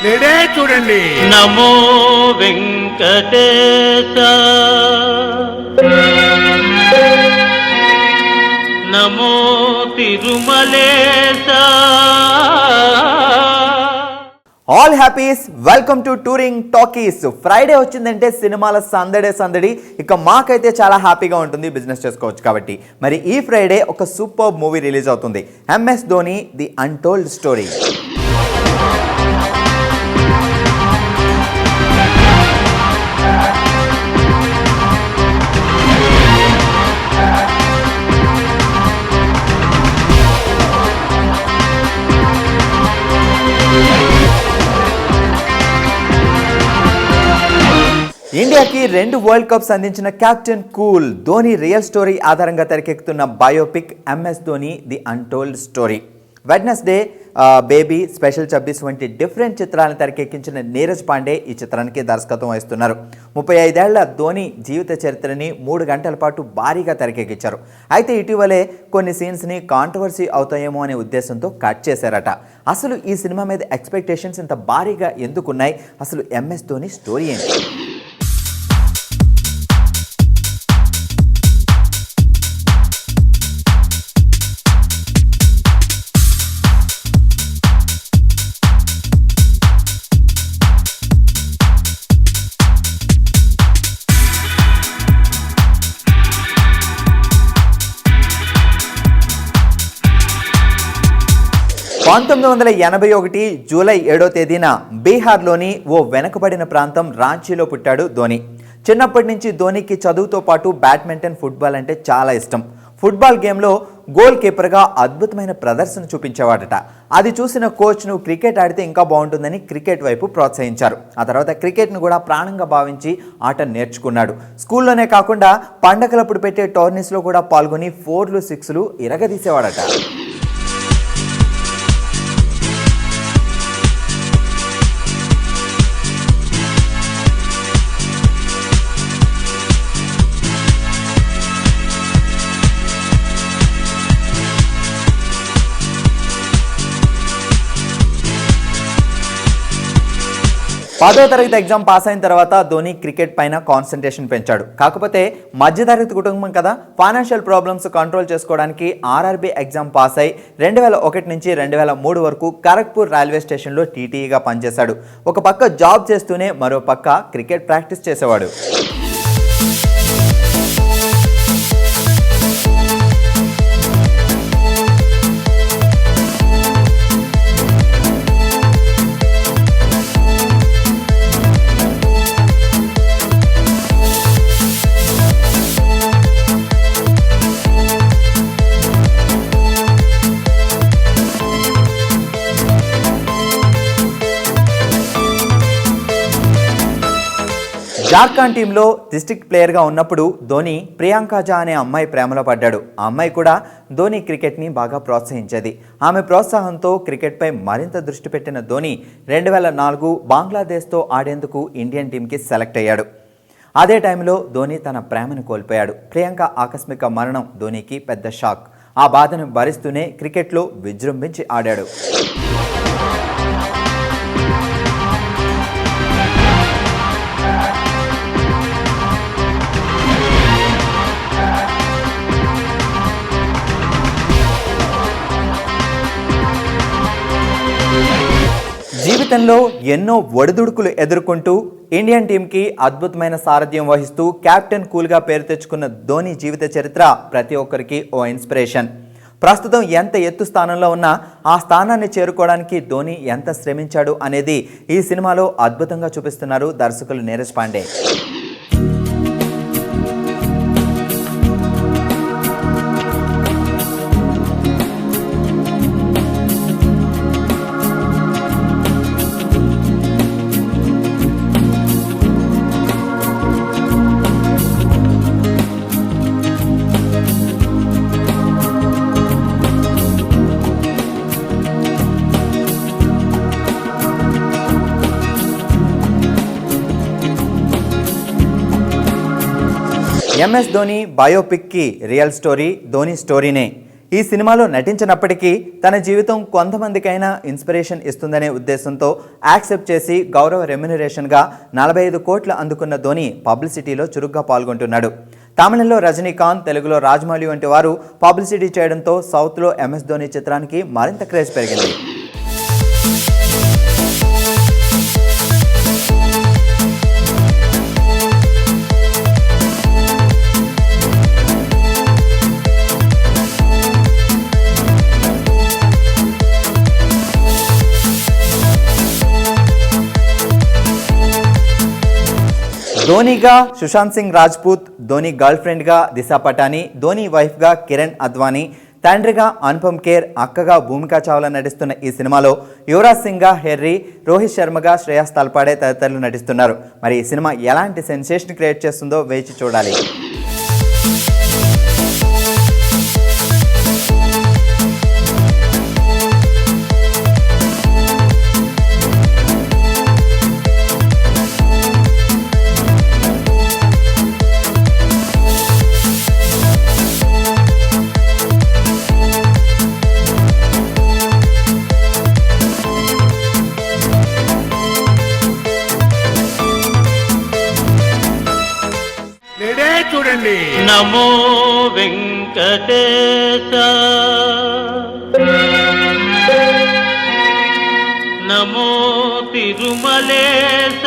నేడే చూడండి. నమో వెంకటేశ, నమో Tirumalesha. All happies, welcome to touring talkies. Friday వచ్చిందంటే సినిమాల సందడి. ఇక మాకైతే చాలా హ్యాపీగా ఉంటుంది, బిజినెస్ చేసుకోవచ్చు కాబట్టి. మరి ఈ ఫ్రైడే ఒక సూపర్ మూవీ రిలీజ్ అవుతుంది, MS Dhoni the untold story. ఇండియాకి 2 వరల్డ్ కప్స్ అందించిన captain cool Dhoni real story ఆధారంగా తెరకెక్కుతున్న biopic MS Dhoni the untold story. Wednesday, baby, special 26 వంటి డిఫరెంట్ చిత్రాలను తెరకెక్కించిన నీరజ్ పాండే ఈ చిత్రానికి దర్శకత్వం వహిస్తున్నారు. 35 ఏళ్ల ధోని జీవిత చరిత్రని 3 గంటల పాటు భారీగా తెరకెక్కించారు. అయితే ఇటీవలే కొన్ని సీన్స్ని కాంట్రవర్సీ అవుతాయేమో అనే ఉద్దేశంతో కట్ చేశారట. అసలు ఈ సినిమా మీద ఎక్స్పెక్టేషన్స్ ఇంత భారీగా ఎందుకున్నాయి? అసలు ఎంఎస్ ధోని స్టోరీ ఏంటి? జూలై 7వ తేదీన బీహార్లోని ఓ వెనుకబడిన ప్రాంతం రాంచీలో పుట్టాడు ధోని. చిన్నప్పటి నుంచి ధోనికి చదువుతో పాటు బ్యాడ్మింటన్, ఫుట్బాల్ అంటే చాలా ఇష్టం. ఫుట్బాల్ గేమ్లో గోల్ కీపర్గా అద్భుతమైన ప్రదర్శన చూపించేవాడట. అది చూసిన కోచ్ నువ్వు క్రికెట్ ఆడితే ఇంకా బాగుంటుందని క్రికెట్ వైపు ప్రోత్సహించారు. ఆ తర్వాత క్రికెట్ను కూడా ప్రాణంగా భావించి ఆట నేర్చుకున్నాడు. స్కూల్లోనే కాకుండా పండగలప్పుడు పెట్టే టోర్నీస్లో కూడా పాల్గొని 4లు 6లు ఇరగదీసేవాడట. పదో తరగతి ఎగ్జామ్ పాస్ అయిన తర్వాత ధోని క్రికెట్ పైన కాన్సన్ట్రేషన్ పెంచాడు. కాకపోతే మధ్యతరగతి కుటుంబం కదా, ఫైనాన్షియల్ ప్రాబ్లమ్స్ కంట్రోల్ చేసుకోవడానికి ఆర్ఆర్బీ ఎగ్జామ్ పాస్ అయి 2001 నుంచి 2003 వరకు ఖరగ్పూర్ రైల్వే స్టేషన్లో టీటీఈగా పనిచేశాడు. ఒక పక్క జాబ్ చేస్తూనే మరో పక్క క్రికెట్ ప్రాక్టీస్ చేసేవాడు. జార్ఖండ్ టీంలో డిస్ట్రిక్ట్ ప్లేయర్గా ఉన్నప్పుడు ధోని ప్రియాంక ఝా అనే అమ్మాయి ప్రేమలో పడ్డాడు. ఆ అమ్మాయి కూడా ధోని క్రికెట్ని బాగా ప్రోత్సహించేది. ఆమె ప్రోత్సాహంతో క్రికెట్పై మరింత దృష్టి పెట్టిన ధోని 2004 బంగ్లాదేశ్తో ఆడేందుకు ఇండియన్ టీంకి సెలెక్ట్ అయ్యాడు. అదే టైంలో ధోని తన ప్రేమను కోల్పోయాడు. ప్రియాంక ఆకస్మిక మరణం ధోనికి పెద్ద షాక్. ఆ బాధను భరిస్తూనే క్రికెట్లో విజృంభించి ఆడాడు. జీవితంలో ఎన్నో ఒడిదుడుకులు ఎదుర్కొంటూ ఇండియన్ టీంకి అద్భుతమైన సారథ్యం వహిస్తూ కెప్టెన్ కూల్గా పేరు తెచ్చుకున్న ధోని జీవిత చరిత్ర ప్రతి ఒక్కరికి ఓ ఇన్స్పిరేషన్. ప్రస్తుతం ఎంత ఎత్తు స్థానంలో ఉన్నా ఆ స్థానాన్ని చేరుకోవడానికి ధోని ఎంత శ్రమించాడు అనేది ఈ సినిమాలో అద్భుతంగా చూపిస్తున్నారు దర్శకులు నీరజ్ పాండే. ఎంఎస్ ధోని బయోపిక్కి రియల్ స్టోరీ ధోని స్టోరీనే. ఈ సినిమాలో నటించినప్పటికీ తన జీవితం కొంతమందికైనా ఇన్స్పిరేషన్ ఇస్తుందనే ఉద్దేశంతో యాక్సెప్ట్ చేసి గౌరవ రెమ్యునరేషన్గా 45 కోట్లు అందుకున్న ధోని పబ్లిసిటీలో చురుగ్గా పాల్గొంటున్నాడు. తమిళంలో రజనీకాంత్, తెలుగులో రాజమౌళి వంటి వారు పబ్లిసిటీ చేయడంతో సౌత్లో MS ధోని చిత్రానికి మరింత క్రేజ్ పెరిగింది. ధోనిగా సుశాంత్ సింగ్ రాజ్పూత్, ధోని గర్ల్ ఫ్రెండ్గా దిశా పటాని, ధోని వైఫ్గా కిరణ్ అద్వానీ, తండ్రిగా అనుపమ్ ఖేర్, అక్కగా భూమికా చావ్లా నటిస్తున్న ఈ సినిమాలో యువరాజ్ సింగ్గా హెర్రీ, రోహిత్ శర్మగా శ్రేయస్ తల్పాడే తదితరులు నటిస్తున్నారు. మరి ఈ సినిమా ఎలాంటి సెన్సేషన్ క్రియేట్ చేస్తుందో వేచి చూడాలి. చూడండి. నమో వెంకటేశ, నమో తిరుమలేశ.